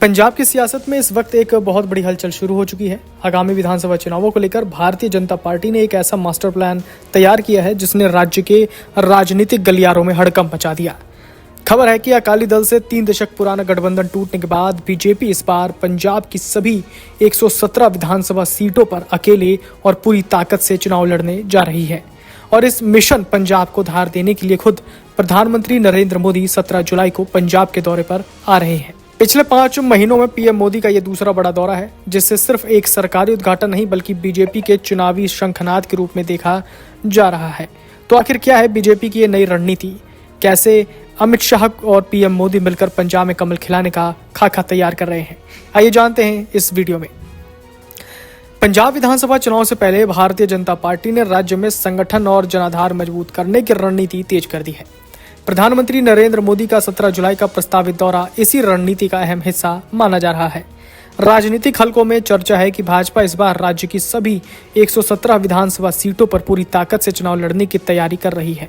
पंजाब की सियासत में इस वक्त एक बहुत बड़ी हलचल शुरू हो चुकी है। आगामी विधानसभा चुनावों को लेकर भारतीय जनता पार्टी ने एक ऐसा मास्टर प्लान तैयार किया है जिसने राज्य के राजनीतिक गलियारों में हड़कंप मचा दिया। खबर है कि अकाली दल से 3 दशक पुराना गठबंधन टूटने के बाद बीजेपी इस बार पंजाब की सभी 117 विधानसभा सीटों पर अकेले और पूरी ताकत से चुनाव लड़ने जा रही है। और इस मिशन पंजाब को धार देने के लिए खुद प्रधानमंत्री नरेंद्र मोदी 17 जुलाई को पंजाब के दौरे पर आ रहे हैं। पिछले 5 महीनों में पीएम मोदी का यह दूसरा बड़ा दौरा है, जिससे सिर्फ एक सरकारी उद्घाटन नहीं बल्कि बीजेपी के चुनावी शंखनाद के रूप में देखा जा रहा है। तो आखिर क्या है बीजेपी की ये नई रणनीति? कैसे अमित शाह और पीएम मोदी मिलकर पंजाब में कमल खिलाने का खाका तैयार कर रहे हैं? आइए जानते हैं इस वीडियो में। पंजाब विधानसभा चुनाव से पहले भारतीय जनता पार्टी ने राज्य में संगठन और जनाधार मजबूत करने की रणनीति तेज कर दी है। प्रधानमंत्री नरेंद्र मोदी का 17 जुलाई का प्रस्तावित दौरा इसी रणनीति का अहम हिस्सा माना जा रहा है। राजनीतिक हलकों में चर्चा है कि भाजपा इस बार राज्य की सभी 117 विधानसभा सीटों पर पूरी ताकत से चुनाव लड़ने की तैयारी कर रही है।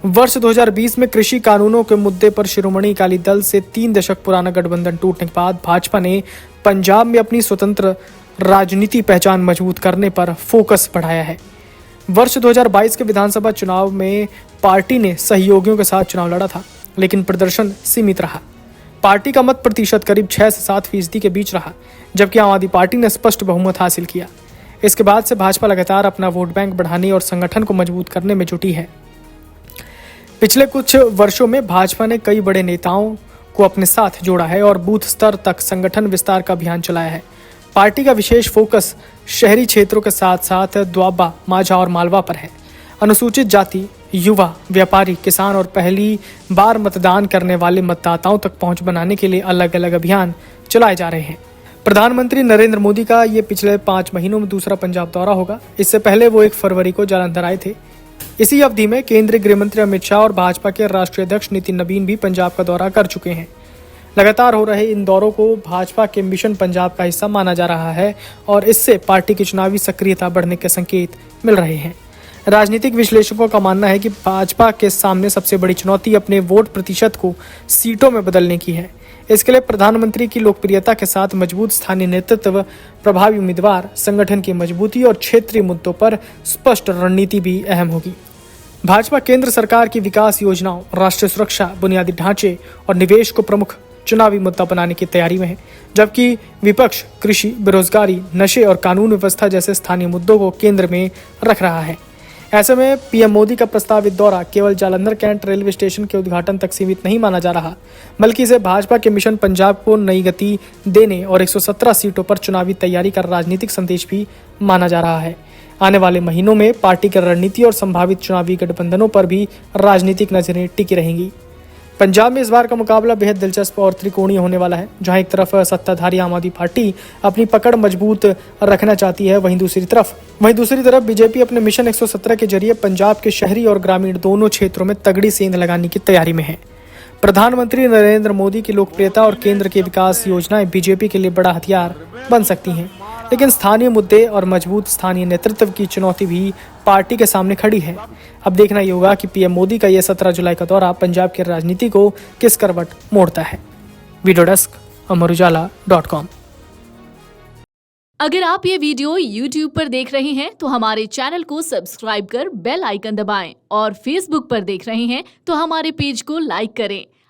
वर्ष 2020 में कृषि कानूनों के मुद्दे पर शिरोमणि अकाली दल से 3 दशक पुराना गठबंधन टूटने के बाद भाजपा ने पंजाब में अपनी स्वतंत्र राजनीति पहचान मजबूत करने पर फोकस बढ़ाया है। वर्ष 2022 के विधानसभा चुनाव में पार्टी ने सहयोगियों के साथ चुनाव लड़ा था, लेकिन प्रदर्शन सीमित रहा। पार्टी का मत प्रतिशत करीब 6 से 7% के बीच रहा, जबकि आम आदमी पार्टी ने स्पष्ट बहुमत हासिल किया। इसके बाद से भाजपा लगातार अपना वोट बैंक बढ़ाने और संगठन को मजबूत करने में जुटी है। पिछले कुछ वर्षों में भाजपा ने कई बड़े नेताओं को अपने साथ जोड़ा है और बूथ स्तर तक संगठन विस्तार का अभियान चलाया है। पार्टी का विशेष फोकस शहरी क्षेत्रों के साथ साथ दोआबा, माझा और मालवा पर है। अनुसूचित जाति, युवा, व्यापारी, किसान और पहली बार मतदान करने वाले मतदाताओं तक पहुंच बनाने के लिए अलग अलग अभियान चलाए जा रहे हैं। प्रधानमंत्री नरेंद्र मोदी का ये पिछले 5 महीनों में दूसरा पंजाब दौरा होगा। इससे पहले वो 1 फरवरी को जालंधर आए थे। इसी अवधि में केंद्रीय गृह मंत्री अमित शाह और भाजपा के राष्ट्रीय अध्यक्ष नितिन नवीन भी पंजाब का दौरा कर चुके हैं। लगातार हो रहे इन दौरों को भाजपा के मिशन पंजाब का हिस्सा माना जा रहा है और इससे पार्टी की चुनावी सक्रियता बढ़ने के संकेत मिल रहे हैं। राजनीतिक विश्लेषकों का मानना है कि भाजपा के सामने सबसे बड़ी चुनौती अपने वोट प्रतिशत को सीटों में बदलने की है। इसके लिए प्रधानमंत्री की लोकप्रियता के साथ मजबूत स्थानीय नेतृत्व, प्रभावी उम्मीदवार, संगठन की मजबूती और क्षेत्रीय मुद्दों पर स्पष्ट रणनीति भी अहम होगी। भाजपा केंद्र सरकार की विकास योजनाओं, राष्ट्रीय सुरक्षा, बुनियादी ढांचे और निवेश को प्रमुख चुनावी मुद्दा बनाने की तैयारी में है, जबकि विपक्ष कृषि, बेरोजगारी, नशे और कानून व्यवस्था जैसे स्थानीय मुद्दों को केंद्र में रख रहा है। ऐसे में पीएम मोदी का प्रस्तावित दौरा केवल जालंधर कैंट रेलवे स्टेशन के उद्घाटन तक सीमित नहीं माना जा रहा, बल्कि इसे भाजपा के मिशन पंजाब को नई गति देने और 117 सीटों पर चुनावी तैयारी का राजनीतिक संदेश भी माना जा रहा है। आने वाले महीनों में पार्टी की रणनीति और संभावित चुनावी गठबंधनों पर भी राजनीतिक नजरें टिकी रहेंगी। पंजाब में इस बार का मुकाबला बेहद दिलचस्प और त्रिकोणीय होने वाला है, जहां एक तरफ सत्ताधारी आम आदमी पार्टी अपनी पकड़ मजबूत रखना चाहती है, वहीं दूसरी तरफ बीजेपी अपने मिशन 117 के जरिए पंजाब के शहरी और ग्रामीण दोनों क्षेत्रों में तगड़ी सेंध लगाने की तैयारी में है। प्रधानमंत्री नरेंद्र मोदी की लोकप्रियता और केंद्र की विकास योजनाएं बीजेपी के लिए बड़ा हथियार बन सकती हैं, लेकिन स्थानीय मुद्दे और मजबूत स्थानीय नेतृत्व की चुनौती भी पार्टी के सामने खड़ी है। अब देखना ये होगा कि पीएम मोदी का यह 17 जुलाई का दौरा पंजाब की राजनीति को किस करवट मोड़ता है। Video desk amarujala.com। अगर आप ये वीडियो YouTube पर देख रहे हैं तो हमारे चैनल को सब्सक्राइब कर बेल आइकन दबाएं और Facebook पर देख रहे हैं तो हमारे पेज को लाइक करें।